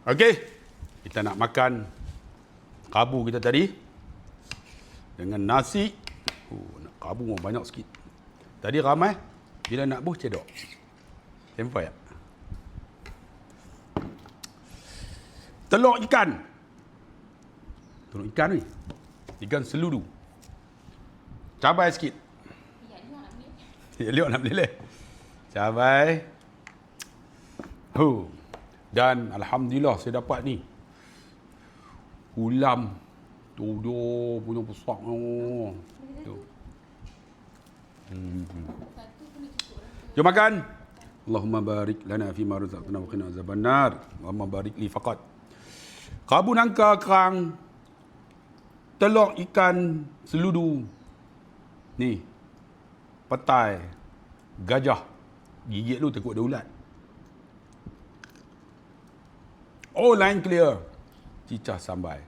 Okey, kita nak makan kabu kita tadi dengan nasi. Nak kabu banyak sikit. Tadi ramai, bila nak buh cedok. Sampai ya. Telur ikan. Telur ikan ni. Ikan seludu. Cabai sikit. Ya, lihat nak beli. Cabai. Dan alhamdulillah saya dapat ni. Ulam tudung punya besar. Tu. Jom makan. Allahumma barik lana fi ma razaqtana wa qina azabannar. Allahumma barik li faqat. Kabu nangka kerang. Telur ikan seludu. Ni. Petai. Gajah. Gigit lu takut ada ulat. Oh, line clear. Cicah sambai.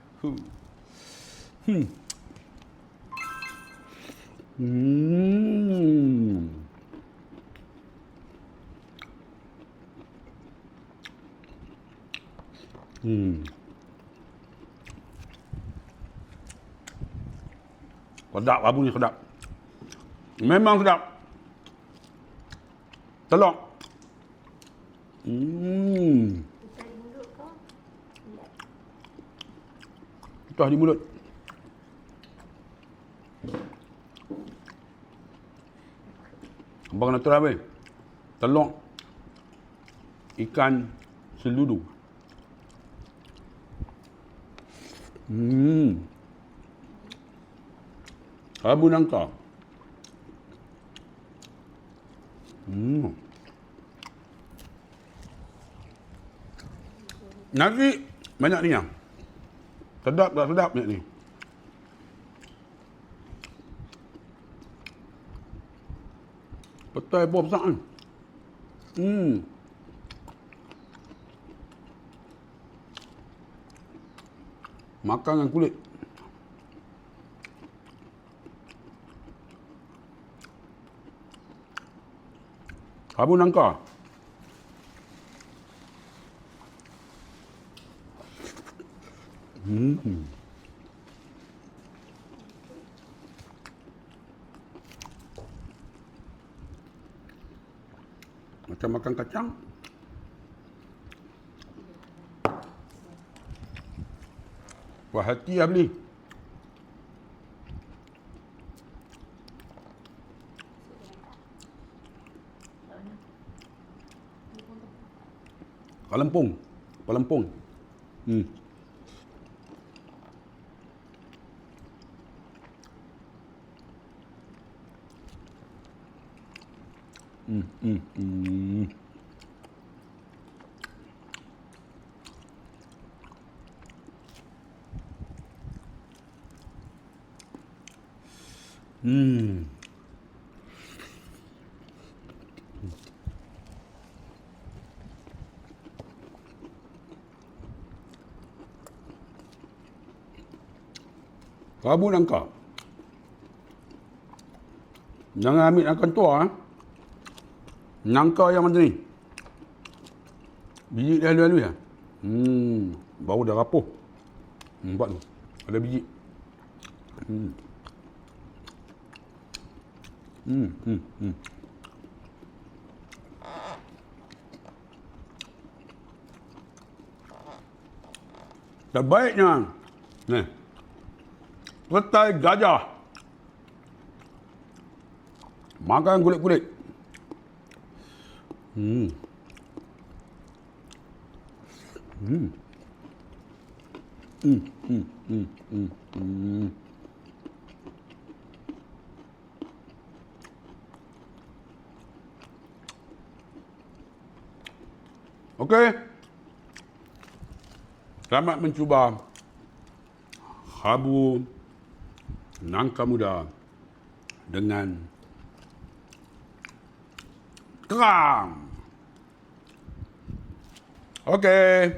Sedap, abu ni sedap. Memang sedap. Telur. Tutah di mulut. Abang nak try apa? Telur ikan seludu. Kabu nangka. Nasi banyak ni yang. Sedap tak sedap ni. Petai buah besar kan. Makan dengan kulit. Kabu nangka. Macam makan kacang. Puas hati lah beli. Palempung. Kabu nangka. Jangan ambil nangka tua. Nangka yang macam ni. Biji dia halus-halus ya. Bau dah rapuh. Nampak tu. Ada biji. Terbaiknya. Ni. Petai gajah. Makan kulit-kulit. Okey. Selamat mencuba kabu nangka muda dengan kerang. Okey.